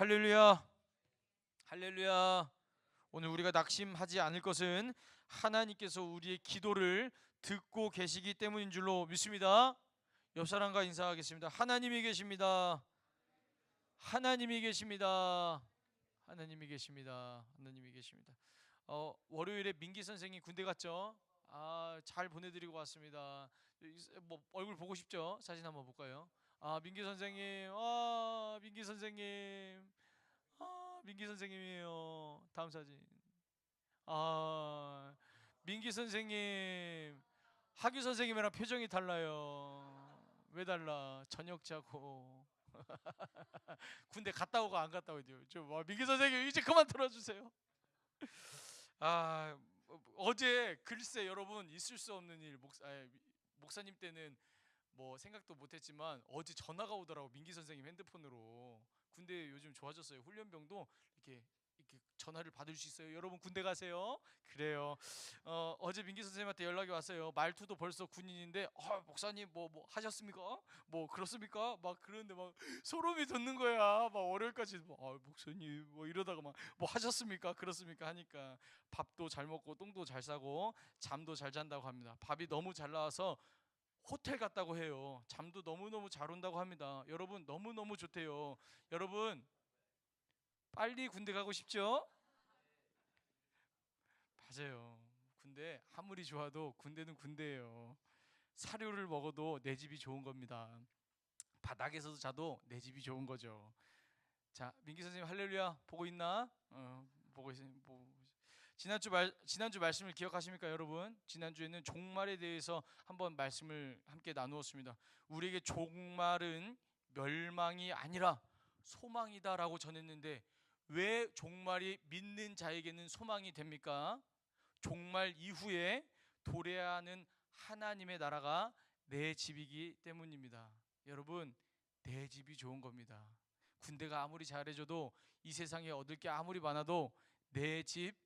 할렐루야, 할렐루야. 오늘 우리가 낙심하지 않을 것은 하나님께서 우리의 기도를 듣고 계시기 때문인 줄로 믿습니다. 옆 사람과 인사하겠습니다. 하나님이 계십니다. 하나님이 계십니다. 하나님이 계십니다. 하나님이 계십니다. 월요일에 민기 선생님 군대 갔죠? 잘 보내드리고 왔습니다. 뭐 얼굴 보고 싶죠? 사진 한번 볼까요? 민기 선생님, 민기 선생님, 민기 선생님이에요. 다음 사진. 아, 민기 선생님, 하규 선생님이랑 표정이 달라요. 왜 달라? 저녁 자고. 군대 갔다 오고 안 갔다 오죠. 민기 선생님 이제 그만 들어주세요. 아, 어제 글쎄 여러분 있을 수 없는 일 목사님 때는 뭐 생각도 못했지만 어제 전화가 오더라고. 민기 선생님 핸드폰으로. 군대 요즘 좋아졌어요. 훈련병도 이렇게 전화를 받을 수 있어요. 여러분 군대 가세요. 그래요. 어제 민기 선생님한테 연락이 왔어요. 말투도 벌써 군인인데 목사님 뭐 하셨습니까? 뭐 그렇습니까? 막 그러는데 막 소름이 돋는 거야. 막 월요일까지 목사님 뭐 이러다가 막 뭐 하셨습니까? 그렇습니까? 하니까 밥도 잘 먹고 똥도 잘 싸고 잠도 잘 잔다고 합니다. 밥이 너무 잘 나와서 호텔 갔다고 해요. 잠도 너무너무 잘 온다고 합니다. 여러분 너무너무 좋대요. 여러분 빨리 군대 가고 싶죠? 맞아요. 군대 아무리 좋아도 군대는 군대예요. 사료를 먹어도 내 집이 좋은 겁니다. 바닥에서도 자도 내 집이 좋은 거죠. 자, 민기 선생님 할렐루야 보고 있나? 보고 있어요. 지난주 말씀을 기억하십니까, 여러분? 지난주에는 종말에 대해서 한번 말씀을 함께 나누었습니다. 우리에게 종말은 멸망이 아니라 소망이다라고 전했는데 왜 종말이 믿는 자에게는 소망이 됩니까? 종말 이후에 도래하는 하나님의 나라가 내 집이기 때문입니다. 여러분, 내 집이 좋은 겁니다. 군대가 아무리 잘해줘도 이 세상에 얻을 게 아무리 많아도 내 집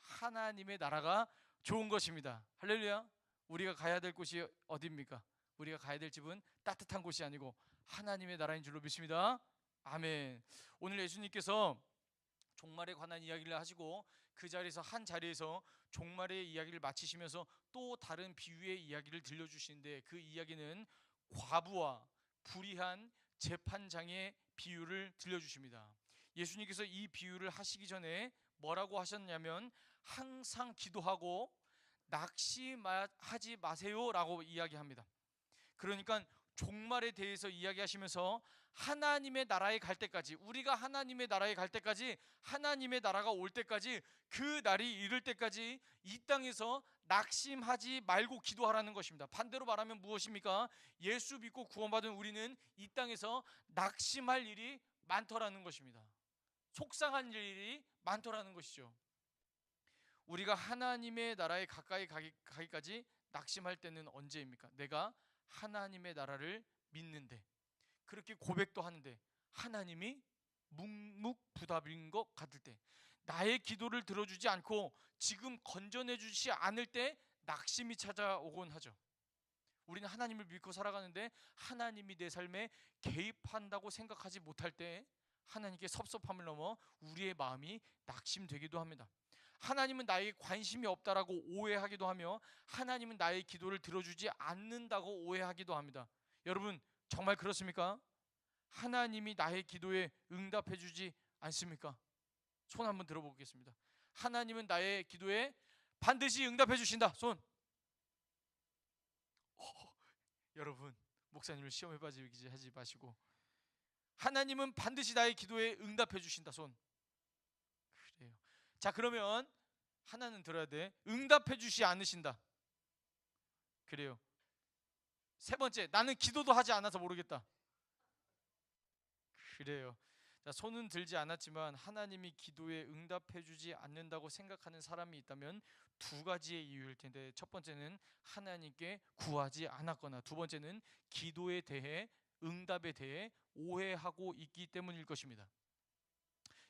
하나님의 나라가 좋은 것입니다. 할렐루야. 우리가 가야 될 곳이 어디입니까? 우리가 가야 될 집은 따뜻한 곳이 아니고 하나님의 나라인 줄로 믿습니다. 아멘. 오늘 예수님께서 종말에 관한 이야기를 하시고 그 자리에서 한 자리에서 종말의 이야기를 마치시면서 또 다른 비유의 이야기를 들려주시는데 그 이야기는 과부와 불의한 재판장의 비유를 들려주십니다. 예수님께서 이 비유를 하시기 전에 뭐라고 하셨냐면 항상 기도하고 낙심하지 마세요 라고 이야기합니다. 그러니까 종말에 대해서 이야기하시면서 하나님의 나라에 갈 때까지, 우리가 하나님의 나라에 갈 때까지, 하나님의 나라가 올 때까지, 그 날이 이를 때까지 이 땅에서 낙심하지 말고 기도하라는 것입니다. 반대로 말하면 무엇입니까? 예수 믿고 구원받은 우리는 이 땅에서 낙심할 일이 많더라는 것입니다. 속상한 일이 많더라는 것이죠. 우리가 하나님의 나라에 가까이 가기까지 낙심할 때는 언제입니까? 내가 하나님의 나라를 믿는데, 그렇게 고백도 하는데 하나님이 묵묵부답인 것 같을 때, 나의 기도를 들어주지 않고 지금 건져내 주지 않을 때 낙심이 찾아오곤 하죠. 우리는 하나님을 믿고 살아가는데 하나님이 내 삶에 개입한다고 생각하지 못할 때 하나님께 섭섭함을 넘어 우리의 마음이 낙심되기도 합니다. 하나님은 나에게 관심이 없다라고 오해하기도 하며 하나님은 나의 기도를 들어주지 않는다고 오해하기도 합니다. 여러분 정말 그렇습니까? 하나님이 나의 기도에 응답해 주지 않습니까? 손 한번 들어보겠습니다. 하나님은 나의 기도에 반드시 응답해 주신다. 손. 여러분 목사님을 시험에 빠지게 하지 마시고 하나님은 반드시 나의 기도에 응답해 주신다. 손. 그래요. 자, 그러면 하나는 들어야 돼. 응답해 주시 않으신다. 그래요. 세 번째, 나는 기도도 하지 않아서 모르겠다. 그래요. 자, 손은 들지 않았지만 하나님이 기도에 응답해 주지 않는다고 생각하는 사람이 있다면 두 가지의 이유일 텐데, 첫 번째는 하나님께 구하지 않았거나, 두 번째는 기도에 대해, 응답에 대해 오해하고 있기 때문일 것입니다.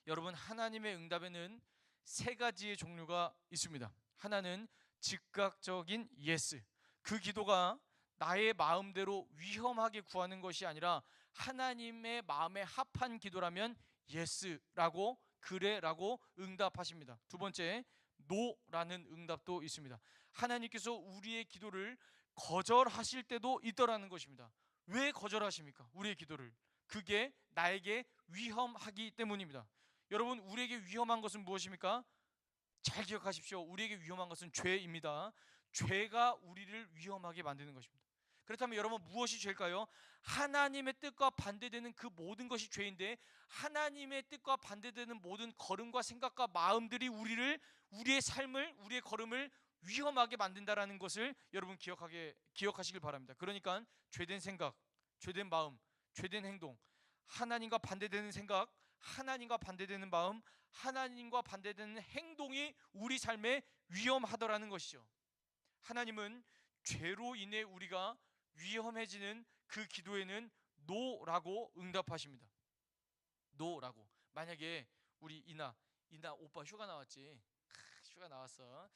여러분, 하나님의 응답에는 세 가지의 종류가 있습니다. 하나는 즉각적인 예스, 그 기도가 나의 마음대로 위험하게 구하는 것이 아니라 하나님의 마음에 합한 기도라면 예스라고, 그래라고 응답하십니다. 두 번째, 노라는 응답도 있습니다. 하나님께서 우리의 기도를 거절하실 때도 있더라는 것입니다. 왜 거절하십니까? 우리의 기도를. 그게 나에게 위험하기 때문입니다. 여러분, 우리에게 위험한 것은 무엇입니까? 잘 기억하십시오. 우리에게 위험한 것은 죄입니다. 죄가 우리를 위험하게 만드는 것입니다. 그렇다면 여러분, 무엇이 죄일까요? 하나님의 뜻과 반대되는 그 모든 것이 죄인데, 하나님의 뜻과 반대되는 모든 걸음과 생각과 마음들이 우리의 삶을, 우리의 걸음을 위험하게 만든다라는 것을 여러분 기억하시길 바랍니다. 그러니까 죄된 생각, 죄된 마음, 죄된 행동, 하나님과 반대되는 생각, 하나님과 반대되는 마음, 하나님과 반대되는 행동이 우리 삶에 위험하더라는 것이죠. 하나님은 죄로 인해 우리가 위험해지는 그 기도에는 노라고 응답하십니다. 노라고. 만약에 우리 이나 오빠 휴가 나왔지. 휴가 나왔어.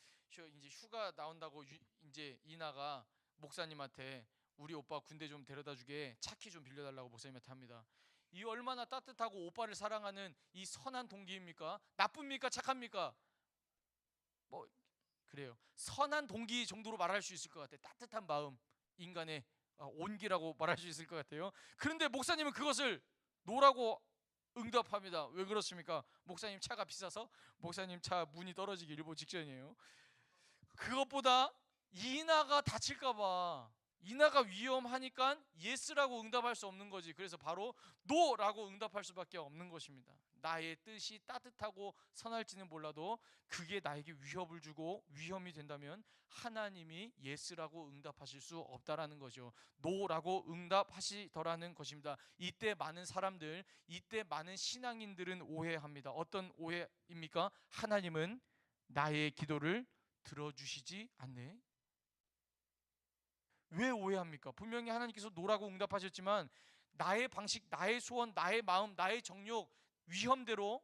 이제 휴가 나온다고 이제 이나가 목사님한테 우리 오빠 군대 좀 데려다 주게 차키 좀 빌려달라고 목사님한테 합니다. 이 얼마나 따뜻하고 오빠를 사랑하는 이 선한 동기입니까? 나쁩니까? 착합니까? 뭐 그래요. 선한 동기 정도로 말할 수 있을 것 같아요. 따뜻한 마음, 인간의 온기라고 말할 수 있을 것 같아요. 그런데 목사님은 그것을 노라고 응답합니다. 왜 그렇습니까? 목사님 차가 비싸서? 목사님 차 문이 떨어지기 일보 직전이에요. 그것보다 이나가 다칠까봐, 이나가 위험하니까 예스라고 응답할 수 없는 거지. 그래서 바로 노라고 응답할 수밖에 없는 것입니다. 나의 뜻이 따뜻하고 선할지는 몰라도 그게 나에게 위협을 주고 위험이 된다면 하나님이 예스라고 응답하실 수 없다라는 거죠. 노라고 응답하시더라는 것입니다. 이때 많은 사람들, 이때 많은 신앙인들은 오해합니다. 어떤 오해입니까? 하나님은 나의 기도를 들어주시지 않네. 왜 오해합니까? 분명히 하나님께서 노라고 응답하셨지만 나의 방식, 나의 소원, 나의 마음, 나의 정욕, 위험대로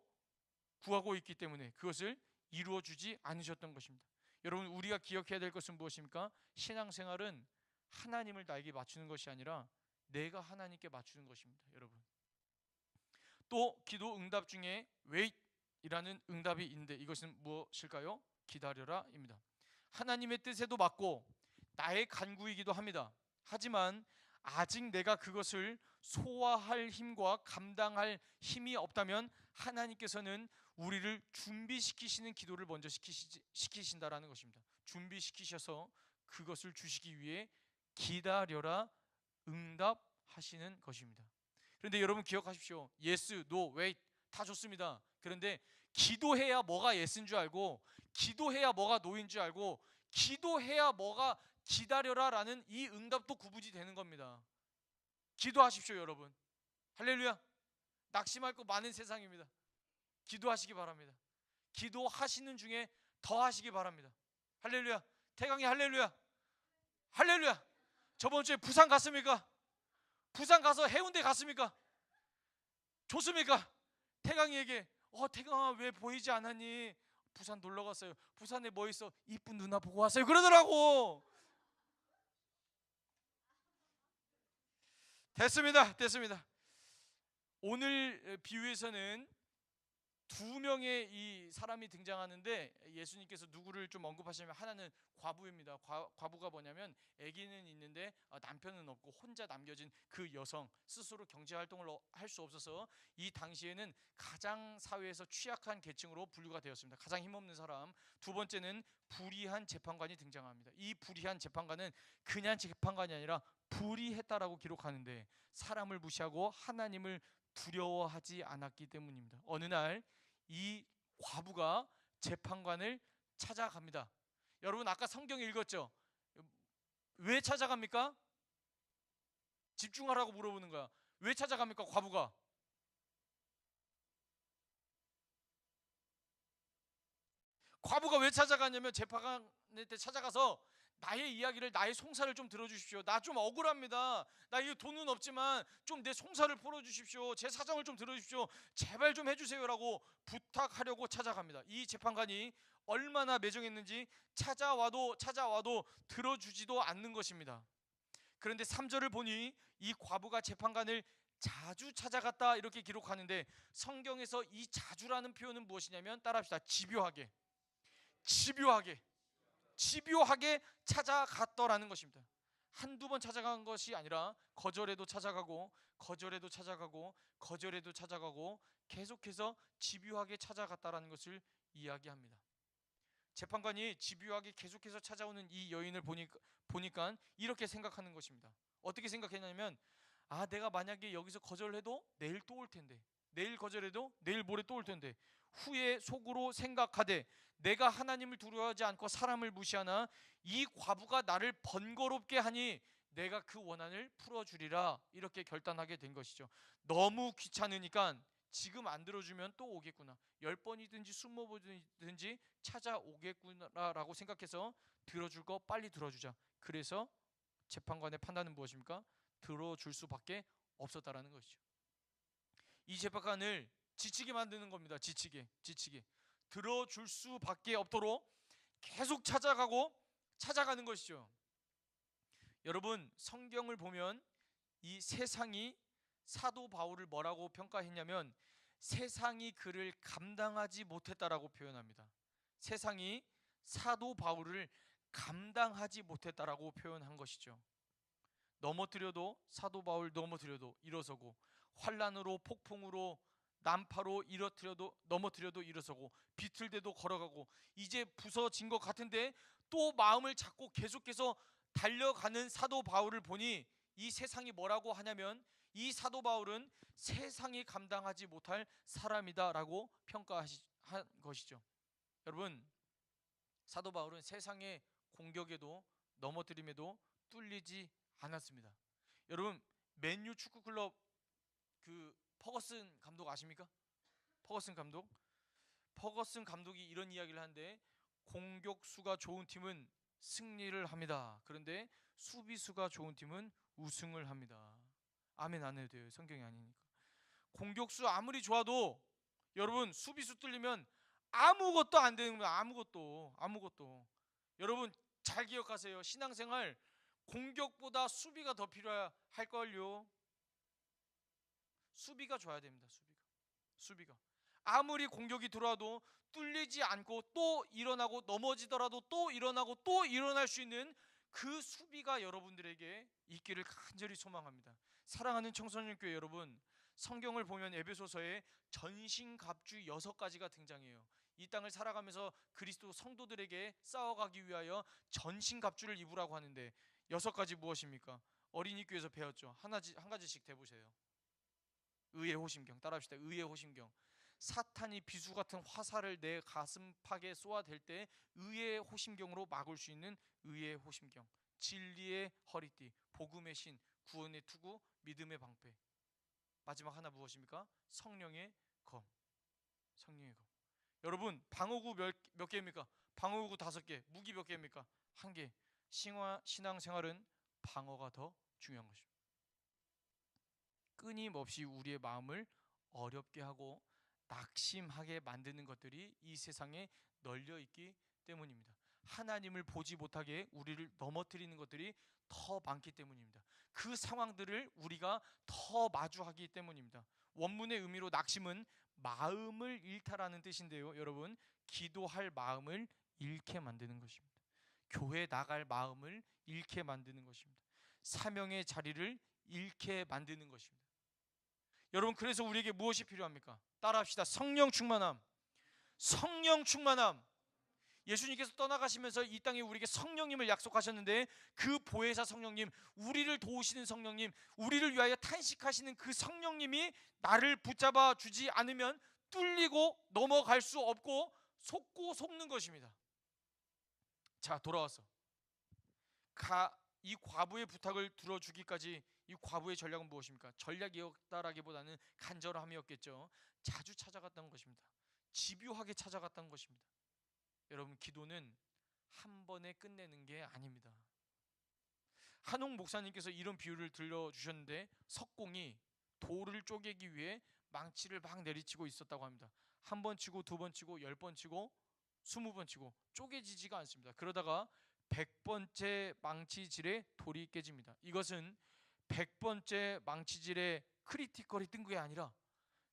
구하고 있기 때문에 그것을 이루어주지 않으셨던 것입니다. 여러분, 우리가 기억해야 될 것은 무엇입니까? 신앙생활은 하나님을 나에게 맞추는 것이 아니라 내가 하나님께 맞추는 것입니다. 여러분, 또 기도 응답 중에 wait이라는 응답이 있는데 이것은 무엇일까요? 기다려라입니다. 하나님의 뜻에도 맞고 나의 간구이기도 합니다. 하지만 아직 내가 그것을 소화할 힘과 감당할 힘이 없다면 하나님께서는 우리를 준비시키시는 기도를 먼저 시키신다라는 것입니다. 준비시키셔서 그것을 주시기 위해 기다려라 응답하시는 것입니다. 그런데 여러분 기억하십시오. yes, no, wait 다 좋습니다. 그런데 기도해야 뭐가 yes인 줄 알고, 기도해야 뭐가 no인 줄 알고, 기도해야 뭐가 기다려라 라는 이 응답도 구분이 되는 겁니다. 기도하십시오 여러분. 할렐루야. 낙심할 거 많은 세상입니다. 기도하시기 바랍니다. 기도하시는 중에 더 하시기 바랍니다. 할렐루야. 태강이 할렐루야. 할렐루야. 저번 주에 부산 갔습니까? 부산 가서 해운대 갔습니까? 좋습니까? 태강이에게 태강아 왜 보이지 않았니? 부산 놀러 갔어요. 부산에 뭐 있어? 이쁜 누나 보고 왔어요. 그러더라고. 됐습니다. 오늘 비유에서는 두 명의 이 사람이 등장하는데 예수님께서 누구를 좀 언급하시냐면 하나는 과부입니다. 과부가 뭐냐면 아기는 있는데 남편은 없고 혼자 남겨진 그 여성, 스스로 경제활동을 할 수 없어서 이 당시에는 가장 사회에서 취약한 계층으로 분류가 되었습니다. 가장 힘없는 사람. 두 번째는 불의한 재판관이 등장합니다. 이 불의한 재판관은 그냥 재판관이 아니라 불의했다라고 기록하는데 사람을 무시하고 하나님을 두려워하지 않았기 때문입니다. 어느 날 이 과부가 재판관을 찾아갑니다. 여러분 아까 성경 읽었죠? 왜 찾아갑니까? 집중하라고 물어보는 거야. 왜 찾아갑니까? 과부가 왜 찾아가냐면 재판관한테 찾아가서 나의 이야기를, 나의 송사를 좀 들어주십시오. 나 좀 억울합니다. 나 이거 돈은 없지만 좀 내 송사를 풀어주십시오. 제 사정을 좀 들어주십시오. 제발 좀 해주세요라고 부탁하려고 찾아갑니다. 이 재판관이 얼마나 매정했는지 찾아와도 들어주지도 않는 것입니다. 그런데 3절을 보니 이 과부가 재판관을 자주 찾아갔다 이렇게 기록하는데, 성경에서 이 자주라는 표현은 무엇이냐면, 따라합시다. 집요하게, 집요하게, 집요하게 찾아갔더라는 것입니다. 한두 번 찾아간 것이 아니라 거절에도 찾아가고, 거절에도 찾아가고, 거절에도 찾아가고, 계속해서 집요하게 찾아갔다라는 것을 이야기합니다. 재판관이 집요하게 계속해서 찾아오는 이 여인을 보니까 이렇게 생각하는 것입니다. 어떻게 생각했냐면, 아, 내가 만약에 여기서 거절해도 내일 또 올 텐데, 내일 거절해도 내일 모레 또 올 텐데, 후에 속으로 생각하되 내가 하나님을 두려워하지 않고 사람을 무시하나 이 과부가 나를 번거롭게 하니 내가 그 원한을 풀어주리라, 이렇게 결단하게 된 것이죠. 너무 귀찮으니까 지금 안 들어주면 또 오겠구나, 10번이든지 20번이든지 찾아오겠구나라고 생각해서 들어줄 거 빨리 들어주자. 그래서 재판관의 판단은 무엇입니까? 들어줄 수밖에 없었다라는 것이죠. 이 재판관을 지치게 만드는 겁니다. 지치게. 들어줄 수밖에 없도록 계속 찾아가는 것이죠. 여러분, 성경을 보면 이 세상이 사도 바울을 뭐라고 평가했냐면, 세상이 그를 감당하지 못했다라고 표현합니다. 세상이 사도 바울을 감당하지 못했다라고 표현한 것이죠. 넘어뜨려도, 사도 바울 넘어뜨려도 일어서고, 환란으로, 폭풍으로, 난파로 넘어뜨려도 일어서고, 비틀대도 걸어가고, 이제 부서진 것 같은데 또 마음을 잡고 계속해서 달려가는 사도 바울을 보니 이 세상이 뭐라고 하냐면, 이 사도 바울은 세상이 감당하지 못할 사람이다라고 평가한 것이죠. 여러분, 사도 바울은 세상의 공격에도 넘어뜨림에도 뚫리지 않았습니다. 여러분, 맨유 축구클럽 그 퍼거슨 감독 아십니까? 퍼거슨 감독이 이런 이야기를 하는데, 공격수가 좋은 팀은 승리를 합니다. 그런데 수비수가 좋은 팀은 우승을 합니다. 아멘 안 해도 돼요. 성경이 아니니까. 공격수 아무리 좋아도 여러분, 수비수 뚫리면 아무것도 안 되는 거예요. 아무것도. 여러분, 잘 기억하세요. 신앙생활, 공격보다 수비가 더 필요할걸요. 수비가 좋아야 됩니다. 수비가 아무리 공격이 들어와도 뚫리지 않고 또 일어나고, 넘어지더라도 또 일어나고 또 일어날 수 있는 그 수비가 여러분들에게 있기를 간절히 소망합니다. 사랑하는 청소년교회 여러분, 성경을 보면 에베소서에 전신갑주 6가지가 등장해요. 이 땅을 살아가면서 그리스도 성도들에게 싸워가기 위하여 전신갑주를 입으라고 하는데, 6가지 무엇입니까? 어린이교회에서 배웠죠. 한 가지씩 대보세요. 의의 호심경. 따라합시다. 의의 호심경. 사탄이 비수 같은 화살을 내 가슴팍에 쏘아댈 때 의의 호심경으로 막을 수 있는 의의 호심경. 진리의 허리띠, 복음의 신, 구원의 투구, 믿음의 방패. 마지막 하나 무엇입니까? 성령의 검. 여러분, 방어구 몇 개입니까? 방어구 5개. 무기 몇 개입니까? 1개. 신앙생활은 방어가 더 중요한 것입니다. 끊임없이 우리의 마음을 어렵게 하고 낙심하게 만드는 것들이 이 세상에 널려 있기 때문입니다. 하나님을 보지 못하게 우리를 넘어뜨리는 것들이 더 많기 때문입니다. 그 상황들을 우리가 더 마주하기 때문입니다. 원문의 의미로 낙심은 마음을 잃다라는 뜻인데요, 여러분, 기도할 마음을 잃게 만드는 것입니다. 교회 나갈 마음을 잃게 만드는 것입니다. 사명의 자리를 잃게 만드는 것입니다. 여러분, 그래서 우리에게 무엇이 필요합니까? 따라합시다. 성령 충만함. 예수님께서 떠나가시면서 이 땅에 우리에게 성령님을 약속하셨는데, 그 보혜사 성령님, 우리를 도우시는 성령님, 우리를 위하여 탄식하시는 그 성령님이 나를 붙잡아 주지 않으면 뚫리고 넘어갈 수 없고 속는 것입니다. 자, 돌아와서 이 과부의 부탁을 들어주기까지 이 과부의 전략은 무엇입니까? 전략이었다라기보다는 간절함이었겠죠. 자주 찾아갔던 것입니다. 집요하게 찾아갔던 것입니다. 여러분, 기도는 한 번에 끝내는 게 아닙니다. 한옥 목사님께서 이런 비유를 들려주셨는데, 석공이 돌을 쪼개기 위해 망치를 막 내리치고 있었다고 합니다. 1번 치고 2번 치고 10번 치고 20번 치고 쪼개지지가 않습니다. 그러다가 100번째 망치질에 돌이 깨집니다. 이것은 100번째 망치질에 크리티컬이 뜬 게 아니라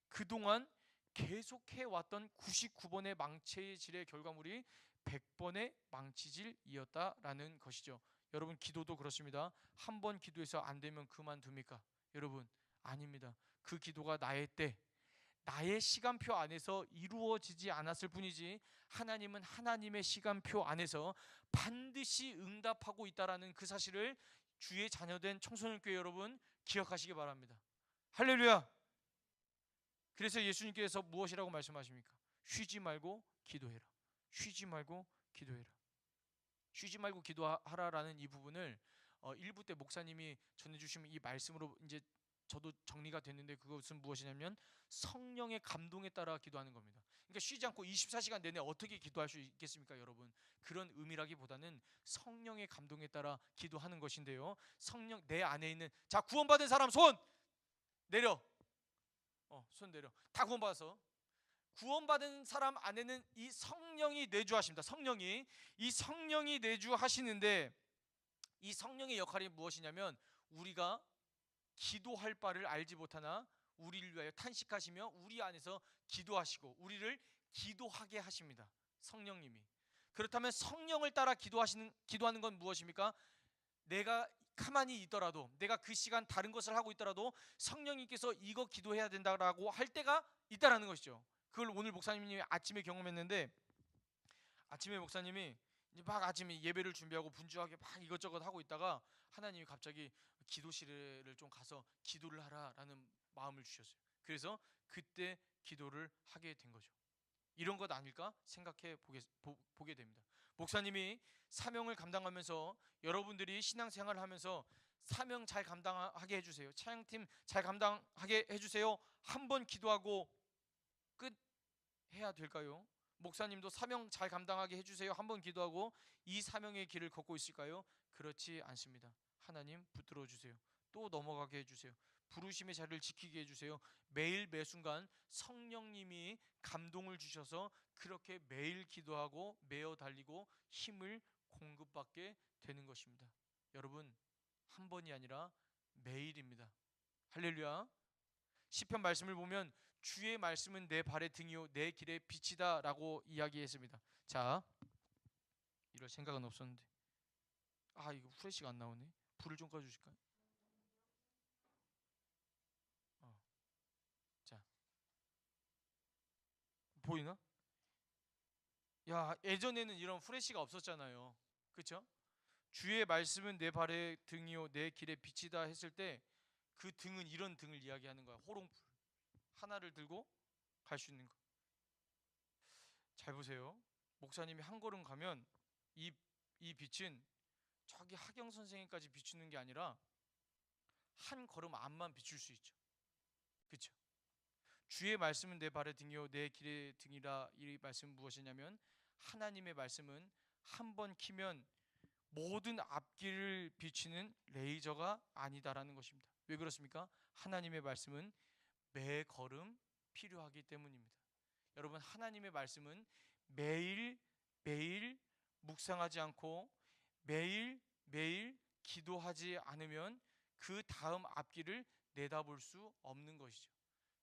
그동안 계속해 왔던 99번의 망치질의 결과물이 100번의 망치질이었다라는 것이죠. 여러분, 기도도 그렇습니다. 한 번 기도해서 안 되면 그만둡니까? 여러분, 아닙니다. 그 기도가 나의 시간표 안에서 이루어지지 않았을 뿐이지, 하나님은 하나님의 시간표 안에서 반드시 응답하고 있다라는 그 사실을 주의 자녀된 청소년교회 여러분, 기억하시기 바랍니다. 할렐루야. 그래서 예수님께서 무엇이라고 말씀하십니까? 쉬지 말고 기도해라. 쉬지 말고 기도해라. 쉬지 말고 기도하라라는 이 부분을 1부 때 목사님이 전해주시면 이 말씀으로 이제 저도 정리가 됐는데, 그것은 무엇이냐면 성령의 감동에 따라 기도하는 겁니다. 그러니까 쉬지 않고 24시간 내내 어떻게 기도할 수 있겠습니까, 여러분? 그런 의미라기보다는 성령의 감동에 따라 기도하는 것인데요. 성령 내 안에 있는, 자, 구원받은 사람 손 내려. 손 내려. 다 구원받아서. 구원받은 사람 안에는 이 성령이 내주하십니다. 이 성령이 내주하시는데, 이 성령의 역할이 무엇이냐면 우리가 기도할 바를 알지 못하나 우리를 위하여 탄식하시며 우리 안에서 기도하시고 우리를 기도하게 하십니다. 성령님이. 그렇다면 성령을 따라 기도하는 건 무엇입니까? 내가 가만히 있더라도, 내가 그 시간 다른 것을 하고 있더라도 성령님께서 이거 기도해야 된다라고 할 때가 있다라는 것이죠. 그걸 오늘 목사님이 아침에 경험했는데, 아침에 목사님이 이제 막 아침에 예배를 준비하고 분주하게 막 이것저것 하고 있다가 하나님이 갑자기 기도실을 좀 가서 기도를 하라라는 마음을 주셨어요. 그래서 그때 기도를 하게 된 거죠. 이런 것 아닐까 생각해 보게 됩니다. 목사님이 사명을 감당하면서 여러분들이 신앙생활을 하면서 사명 잘 감당하게 해주세요. 찬양팀 잘 감당하게 해주세요. 한 번 기도하고 끝 해야 될까요? 목사님도 사명 잘 감당하게 해주세요. 한 번 기도하고 이 사명의 길을 걷고 있을까요? 그렇지 않습니다. 하나님 붙들어 주세요. 또 넘어가게 해주세요. 부르심의 자리를 지키게 해주세요. 매일 매순간 성령님이 감동을 주셔서 그렇게 매일 기도하고 매어 달리고 힘을 공급받게 되는 것입니다. 여러분, 한 번이 아니라 매일입니다. 할렐루야. 시편 말씀을 보면 주의 말씀은 내 발의 등이요 내 길의 빛이다 라고 이야기했습니다. 자, 이럴 생각은 없었는데, 이거 후레쉬가 안 나오네. 불을 좀 꺼주실까요? 자, 보이나? 야, 예전에는 이런 후레쉬가 없었잖아요. 그렇죠? 주의 말씀은 내 발의 등이요 내 길의 빛이다 했을 때 그 등은 이런 등을 이야기하는 거야. 호롱불 하나를 들고 갈 수 있는 거. 잘 보세요. 목사님이 한 걸음 가면 이 빛은 저기 하경 선생님까지 비추는 게 아니라 한 걸음 앞만 비출 수 있죠. 그렇죠? 주의 말씀은 내 발의 등이요 내 길의 등이라. 이 말씀은 무엇이냐면 하나님의 말씀은 한 번 키면 모든 앞길을 비추는 레이저가 아니다라는 것입니다. 왜 그렇습니까? 하나님의 말씀은 매 걸음 필요하기 때문입니다. 여러분, 하나님의 말씀은 매일 매일 묵상하지 않고 매일 매일 기도하지 않으면 그 다음 앞길을 내다볼 수 없는 것이죠.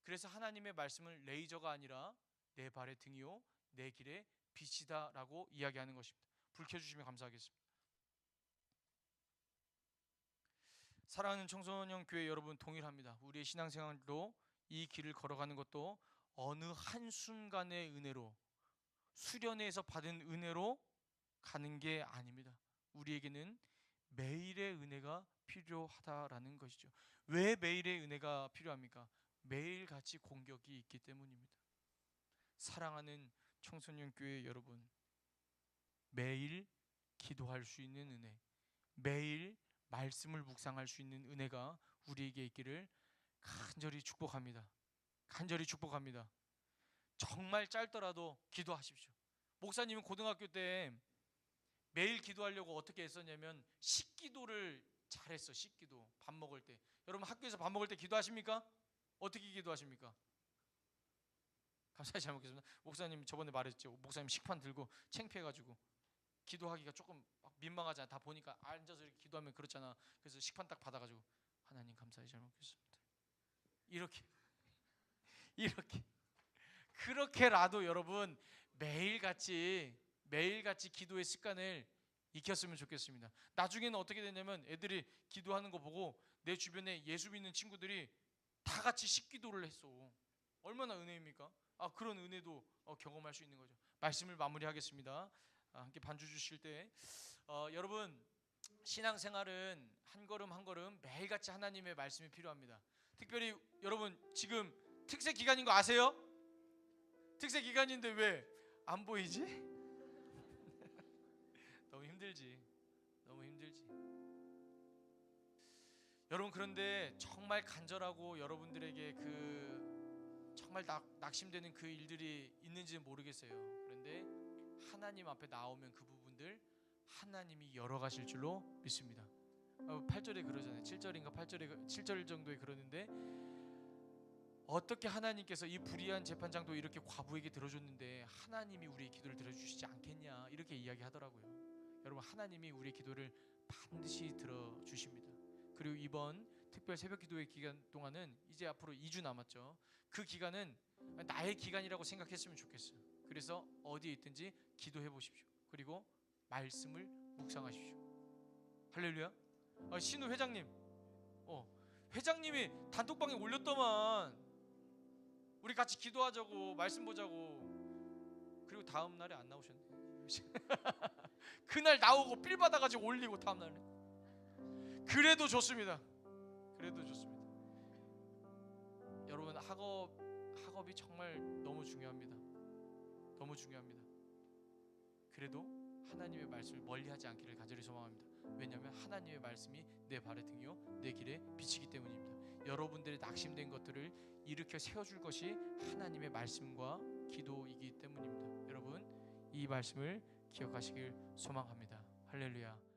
그래서 하나님의 말씀은 레이저가 아니라 내 발의 등이요 내 길의 빛이다 라고 이야기하는 것입니다. 불 켜주시면 감사하겠습니다. 사랑하는 청소년 교회 여러분, 동일합니다. 우리의 신앙생활도 이 길을 걸어가는 것도 어느 한순간의 은혜로, 수련회에서 받은 은혜로 가는 게 아닙니다. 우리에게는 매일의 은혜가 필요하다라는 것이죠. 왜 매일의 은혜가 필요합니까? 매일같이 공격이 있기 때문입니다. 사랑하는 청소년 교회 여러분, 매일 기도할 수 있는 은혜, 매일 말씀을 묵상할 수 있는 은혜가 우리에게 있기를 간절히 축복합니다. 간절히 축복합니다. 정말 짧더라도 기도하십시오. 목사님은 고등학교 때 매일 기도하려고 어떻게 했었냐면 식기도를 잘했어. 식기도. 밥 먹을 때. 여러분, 학교에서 밥 먹을 때 기도하십니까? 어떻게 기도하십니까? 감사히 잘 먹겠습니다. 목사님 저번에 말했죠. 목사님 식판 들고 창피해가지고 기도하기가 조금 막 민망하잖아. 다 보니까 앉아서 이렇게 기도하면 그렇잖아. 그래서 식판 딱 받아가지고 하나님 감사히 잘 먹겠습니다. 이렇게 이렇게 그렇게라도 여러분 매일같이 기도의 습관을 익혔으면 좋겠습니다. 나중에는 어떻게 되냐면 애들이 기도하는 거 보고 내 주변에 예수 믿는 친구들이 다 같이 식기도를 했어. 얼마나 은혜입니까? 그런 은혜도 경험할 수 있는 거죠. 말씀을 마무리하겠습니다. 함께 반주 주실 때 여러분 신앙생활은 한 걸음 한 걸음 매일같이 하나님의 말씀이 필요합니다. 특별히 여러분 지금 특세 기간인 거 아세요? 특세 기간인데 왜 안 보이지? 너무 힘들지. 여러분 그런데 정말 간절하고 여러분들에게 정말 낙심되는 그 일들이 있는지는 모르겠어요. 그런데 하나님 앞에 나오면 그 부분들 하나님이 열어가실 줄로 믿습니다. 8절에 그러잖아요. 7절인가 8절에 7절 정도에 그러는데 어떻게 하나님께서 이 불의한 재판장도 이렇게 과부에게 들어줬는데 하나님이 우리의 기도를 들어주시지 않겠냐 이렇게 이야기하더라고요. 여러분 하나님이 우리의 기도를 반드시 들어주십니다. 그리고 이번 특별 새벽 기도의 기간 동안은 이제 앞으로 2주 남았죠. 그 기간은 나의 기간이라고 생각했으면 좋겠어요. 그래서 어디에 있든지 기도해 보십시오. 그리고 말씀을 묵상하십시오. 할렐루야. 신우 회장님 회장님이 단톡방에 올렸더만 우리 같이 기도하자고 말씀 보자고. 그리고 다음 날에 안 나오셨네. 그날 나오고 필 받아가지고 올리고 다음 날에. 그래도 좋습니다. 여러분 학업이 정말 너무 중요합니다. 그래도 하나님의 말씀을 멀리하지 않기를 간절히 소망합니다. 왜냐하면 하나님의 말씀이 내 발의 등이요 내 길에 비치기 때문입니다. 여러분들의 낙심된 것들을 일으켜 세워줄 것이 하나님의 말씀과 기도이기 때문입니다. 여러분 이 말씀을 기억하시길 소망합니다. 할렐루야.